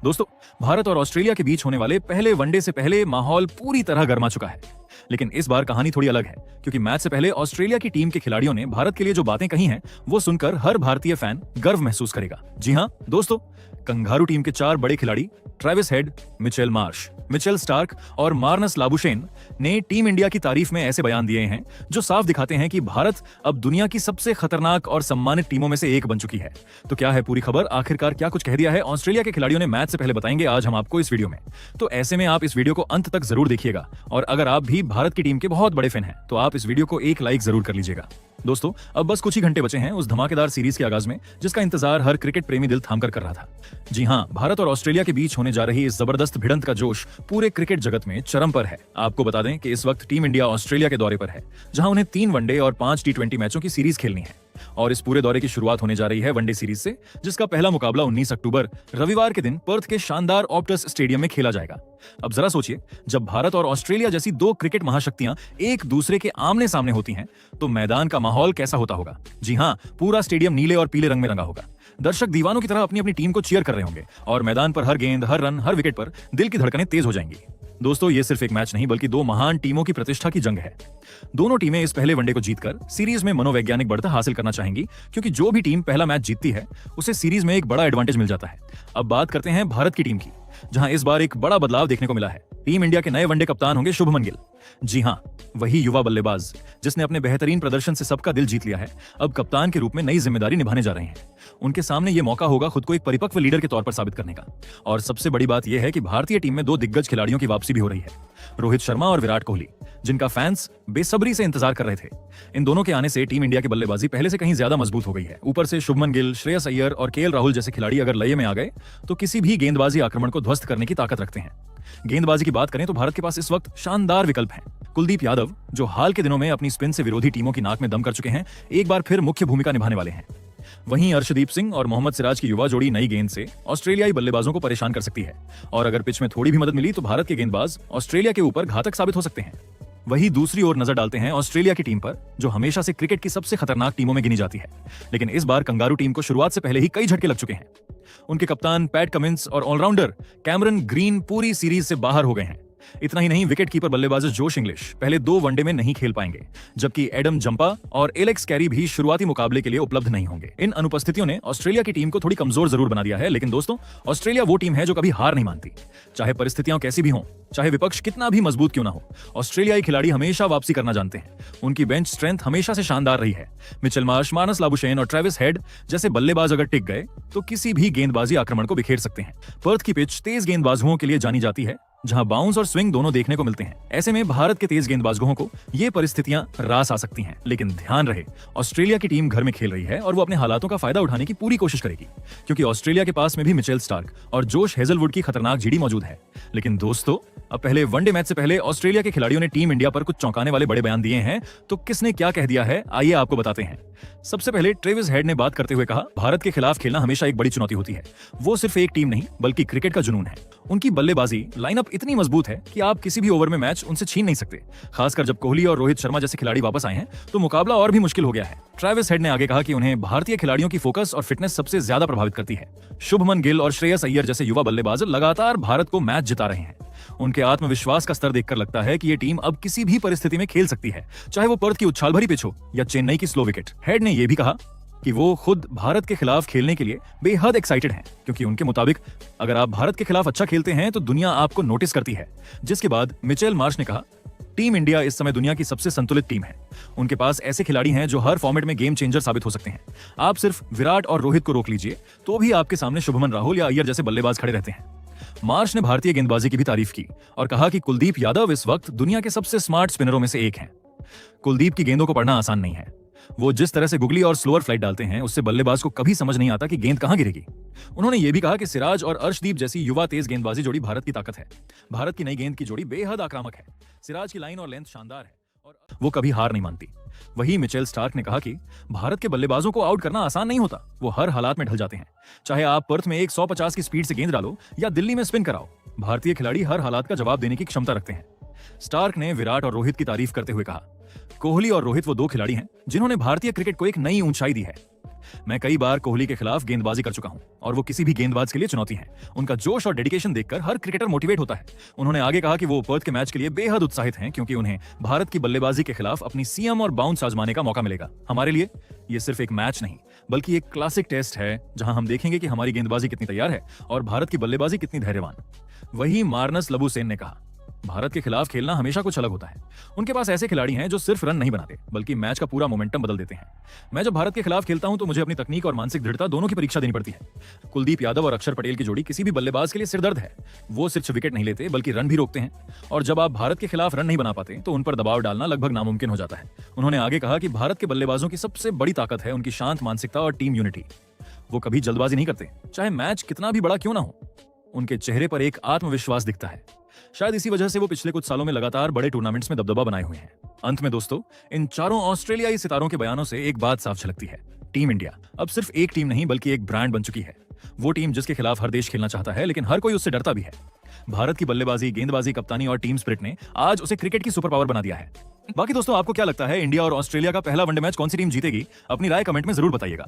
दोस्तों, भारत और ऑस्ट्रेलिया के बीच होने वाले पहले वनडे से पहले माहौल पूरी तरह गर्मा चुका है। लेकिन इस बार कहानी थोड़ी अलग है, क्योंकि मैच से पहले ऑस्ट्रेलिया की टीम के खिलाड़ियों ने भारत के लिए जो बातें कही हैं, वो सुनकर हर भारतीय फैन गर्व महसूस करेगा। जी हाँ दोस्तों, कंगारू टीम के 4 बड़े खिलाड़ी Travis head, Mitchell Marsh, Mitchell Starc और मार्नस लाबुशेन ने टीम इंडिया की तारीफ में ऐसे बयान दिए हैं जो साफ दिखाते हैं कि भारत अब दुनिया की सबसे खतरनाक और सम्मानित टीमों में से एक बन चुकी है। तो क्या है पूरी खबर, आखिरकार क्या कुछ कह दिया है ऑस्ट्रेलिया के खिलाड़ियों ने मैच से पहले, बताएंगे आज हम आपको इस वीडियो में। तो ऐसे में आप इस वीडियो को अंत तक जरूर देखिएगा, और अगर आप भी भारत की टीम के बहुत बड़े फैन हैं तो आप इस वीडियो को एक लाइक जरूर कर लीजिएगा। दोस्तों, अब बस कुछ ही घंटे बचे हैं उस धमाकेदार सीरीज के आगाज में, जिसका इंतजार हर क्रिकेट प्रेमी दिल थाम कर रहा था। जी हाँ, भारत और ऑस्ट्रेलिया के बीच होने जा रही इस जबरदस्त भिड़ंत का जोश पूरे क्रिकेट जगत में चरम पर है। आपको बता दें कि इस वक्त टीम इंडिया ऑस्ट्रेलिया के दौरे पर है, जहां उन्हें 3 वनडे और 5 टी20 मैचों की सीरीज खेलनी है। और इस पूरे दौरे की शुरुआत होने जा रही है वनडे सीरीज से, जिसका पहला मुकाबला 19 अक्टूबर रविवार के दिन पर्थ के शानदार ऑप्टस स्टेडियम में खेला जाएगा। अब जरा सोचिए, जब भारत और ऑस्ट्रेलिया जैसी 2 क्रिकेट महाशक्तियां एक दूसरे के आमने सामने होती हैं, तो मैदान का माहौल कैसा होता होगा। जी हाँ, पूरा स्टेडियम नीले और पीले रंग में रंगा होगा। दर्शक दीवानों की तरह अपनी अपनी टीम को चीयर कर रहे होंगे, और मैदान पर हर गेंद, हर रन, हर विकेट पर दिल की धड़कनें तेज हो जाएंगी। दोस्तों, ये सिर्फ एक मैच नहीं, बल्कि 2 महान टीमों की प्रतिष्ठा की जंग है। दोनों टीमें इस पहले वनडे को जीतकर सीरीज में मनोवैज्ञानिक बढ़त हासिल करना चाहेंगी, क्योंकि जो भी टीम पहला मैच जीतती है उसे सीरीज में एक बड़ा एडवांटेज मिल जाता है। अब बात करते हैं भारत की टीम की, जहां इस बार एक बड़ा बदलाव देखने को मिला है। टीम इंडिया के नए वनडे कप्तान होंगे शुभमन गिल। जी हाँ, वही युवा बल्लेबाज जिसने अपने बेहतरीन प्रदर्शन से सबका दिल जीत लिया है, अब कप्तान के रूप में नई जिम्मेदारी निभाने जा रहे हैं। उनके सामने यह मौका होगा खुद को एक परिपक्व लीडर के तौर पर साबित करने का। और सबसे बड़ी बात यह है कि भारतीय टीम में 2 दिग्गज खिलाड़ियों की वापसी भी हो रही है, रोहित शर्मा और विराट कोहली, जिनका फैंस बेसब्री से इंतजार कर रहे थे। इन दोनों के आने से टीम इंडिया की बल्लेबाजी पहले से कहीं ज्यादा मजबूत हो गई है। ऊपर से शुभमन गिल, श्रेयस अय्यर और केएल राहुल जैसे खिलाड़ी अगर लय में आ गए तो किसी भी गेंदबाजी आक्रमण को ध्वस्त करने की ताकत रखते हैं। गेंदबाजी की बात करें तो भारत के पास इस वक्त शानदार विकल्प हैं। कुलदीप यादव, जो हाल के दिनों में अपनी स्पिन से विरोधी टीमों की नाक में दम कर चुके हैं, एक बार फिर मुख्य भूमिका निभाने वाले हैं। वहीं अर्शदीप सिंह और मोहम्मद सिराज की युवा जोड़ी नई गेंद से ऑस्ट्रेलियाई बल्लेबाजों को परेशान कर सकती है, और अगर पिच में थोड़ी भी मदद मिली तो भारत के गेंदबाज ऑस्ट्रेलिया के ऊपर घातक साबित हो सकते हैं। वहीं दूसरी ओर नजर डालते हैं ऑस्ट्रेलिया की टीम पर, जो हमेशा से क्रिकेट की सबसे खतरनाक टीमों में गिनी जाती है। लेकिन इस बार कंगारू टीम को शुरुआत से पहले ही कई झटके लग चुके हैं। उनके कप्तान पैट कमिंस और ऑलराउंडर कैमरन ग्रीन पूरी सीरीज से बाहर हो गए हैं। इतना ही नहीं, विकेट कीपर बल्लेबाज जोश इंग्लिश पहले 2 वनडे में नहीं खेल पाएंगे, जबकि एडम जंपा और एलेक्स कैरी भी शुरुआती मुकाबले के लिए उपलब्ध नहीं होंगे। इन अनुपस्थितियों ने ऑस्ट्रेलिया की टीम को थोड़ी कमजोर जरूर बना दिया है, लेकिन दोस्तों, ऑस्ट्रेलिया वो टीम है जो कभी हार नहीं मानती। चाहे परिस्थितियां कैसी भी हों, चाहे विपक्ष कितना भी मजबूत क्यों ना हो, ऑस्ट्रेलियाई खिलाड़ी हमेशा वापसी करना जानते हैं। उनकी बेंच स्ट्रेंथ हमेशा से शानदार रही है। मिचेल मार्श, मार्नस लाबुशेन और ट्रेविस हेड जैसे बल्लेबाज अगर टिक गए तो किसी भी गेंदबाजी आक्रमण को बिखेर सकते हैं। पर्थ की पिच तेज गेंदबाजों के लिए जानी जाती है, जहां बाउंस और स्विंग दोनों देखने को मिलते हैं। ऐसे में भारत के तेज गेंदबाजों को ये परिस्थितियां रास आ सकती हैं। लेकिन ध्यान रहे, ऑस्ट्रेलिया की टीम घर में खेल रही है और वो अपने हालातों का फायदा उठाने की पूरी कोशिश करेगी, क्योंकि ऑस्ट्रेलिया के पास में भी मिचेल स्टार्क और जोश हेजलवुड की खतरनाक जीडी मौजूद है। लेकिन दोस्तों, अब पहले वनडे मैच से पहले ऑस्ट्रेलिया के खिलाड़ियों ने टीम इंडिया पर कुछ चौंकाने वाले बड़े बयान दिए हैं। तो किसने क्या कह दिया है, आइए आपको बताते हैं। सबसे पहले ट्रेविस हेड ने बात करते हुए कहा, भारत के खिलाफ खेलना हमेशा एक बड़ी चुनौती होती है। वो सिर्फ एक टीम नहीं, बल्कि क्रिकेट का जुनून है। उनकी बल्लेबाजी लाइनअप इतनी मजबूत है कि आप किसी भी ओवर में मैच उनसे छीन नहीं सकते। खासकर जब कोहली और रोहित शर्मा जैसे खिलाड़ी वापस आए हैं तो मुकाबला और भी मुश्किल हो गया है। ट्रेविस हेड ने आगे कहा कि उन्हें भारतीय खिलाड़ियों की फोकस और फिटनेस सबसे ज्यादा प्रभावित करती है। शुभमन गिल और श्रेयस अय्यर जैसे युवा बल्लेबाज लगातार भारत को मैच जिता रहे हैं। उनके आत्मविश्वास का स्तर देखकर लगता है कि ये टीम अब किसी भी परिस्थिति में खेल सकती है, चाहे वो पर्थ की उछाल भरी पिच हो या चेन्नई की स्लो विकेट। हेड ने यह भी कहा कि वो खुद भारत के खिलाफ खेलने के लिए बेहद एक्साइटेड हैं, क्योंकि उनके मुताबिक अगर आप भारत के खिलाफ अच्छा खेलते हैं तो दुनिया आपको नोटिस करती है। जिसके बाद मिचेल मार्श ने कहा, टीम इंडिया इस समय दुनिया की सबसे संतुलित टीम है। उनके पास ऐसे खिलाड़ी हैं जो हर फॉर्मेट में गेम चेंजर साबित हो सकते हैं। आप सिर्फ विराट और रोहित को रोक लीजिए तो भी आपके सामने शुभमन राहुल या अय्यर जैसे बल्लेबाज खड़े रहते हैं। मार्श ने भारतीय गेंदबाजी की भी तारीफ की और कहा कि कुलदीप यादव इस वक्त दुनिया के सबसे स्मार्ट स्पिनरों में से एक हैं। कुलदीप की गेंदों को पढ़ना आसान नहीं है। वो जिस तरह से गुगली और स्लोअर फ्लाइट डालते हैं, उससे बल्लेबाज को कभी समझ नहीं आता कि गेंद कहां गिरेगी। उन्होंने ये भी कहा कि सिराज और अर्शदीप जैसी युवा तेज गेंदबाजी जोड़ी भारत की ताकत है। भारत की नई गेंद की जोड़ी बेहद आक्रामक है। सिराज की लाइन और लेंथ शानदार है और वो कभी हार नहीं मानती। वहीं मिचेल स्टार्क ने कहा कि भारत के बल्लेबाजों को आउट करना आसान नहीं होता। वो हर हालात में ढल जाते हैं, चाहे आप पर्थ में 150 की स्पीड से गेंद डालो या दिल्ली में स्पिन कराओ। भारतीय खिलाड़ी हर हालात का जवाब देने की क्षमता रखते हैं। स्टार्क ने विराट और रोहित की तारीफ करते हुए कहा, कोहली और रोहित वो 2 खिलाड़ी हैं जिन्होंने भारतीय क्रिकेट को एक नई ऊंचाई दी है। मैं कई बार कोहली के खिलाफ गेंदबाजी कर चुका हूं और वो किसी भी गेंदबाज के लिए चुनौती है। उनका जोश और डेडिकेशन देखकर हर क्रिकेटर मोटिवेट होता है। उन्होंने आगे कहा कि वो पर्थ के मैच के लिए बेहद उत्साहित हैं क्योंकि उन्हें भारत की बल्लेबाजी के खिलाफ अपनी सीएम और बाउंस आजमाने का मौका मिलेगा। हमारे लिए ये सिर्फ एक मैच नहीं बल्कि एक क्लासिक टेस्ट है जहां हम देखेंगे कि हमारी गेंदबाजी कितनी तैयार है और भारत की बल्लेबाजी कितनी धैर्यवान। वही मार्नस लबुसेन ने कहा, भारत के खिलाफ खेलना हमेशा कुछ अलग होता है। उनके पास ऐसे खिलाड़ी हैं जो सिर्फ रन नहीं बनाते बल्कि मैच का पूरा मोमेंटम बदल देते हैं। मैं जब भारत के खिलाफ खेलता हूं तो मुझे अपनी तकनीक और मानसिक दृढ़ता दोनों की परीक्षा देनी पड़ती है। कुलदीप यादव और अक्षर पटेल की जोड़ी किसी भी बल्लेबाज के लिए सिरदर्द है। वो सिर्फ विकेट नहीं लेते बल्कि रन भी रोकते हैं और जब आप भारत के खिलाफ रन नहीं बना पाते तो उन पर दबाव डालना लगभग नामुमकिन हो जाता है। उन्होंने आगे कहा कि भारत के बल्लेबाजों की सबसे बड़ी ताकत है उनकी शांत मानसिकता और टीम यूनिटी। वो कभी जल्दबाजी नहीं करते, चाहे मैच कितना भी बड़ा क्यों ना हो। उनके चेहरे पर एक आत्मविश्वास दिखता है। शायद इसी वजह से वो पिछले कुछ सालों में लगातार बड़े टूर्नामेंट्स में दबदबा बनाए हुए हैं। अंत में दोस्तों, इन चारों ऑस्ट्रेलियाई सितारों के बयानों से एक बात साफ झलकती है, टीम इंडिया अब सिर्फ एक टीम नहीं बल्कि एक ब्रांड बन चुकी है। वो टीम जिसके खिलाफ हर देश खेलना चाहता है लेकिन हर कोई उससे डरता भी है। भारत की बल्लेबाजी, गेंदबाजी, कप्तानी और टीम स्पिरिट ने आज उसे क्रिकेट की सुपर पावर बना दिया है। बाकी दोस्तों, आपको क्या लगता है, इंडिया और ऑस्ट्रेलिया का पहला वनडे मैच कौन सी टीम जीतेगी? अपनी राय कमेंट में जरूर बताइएगा।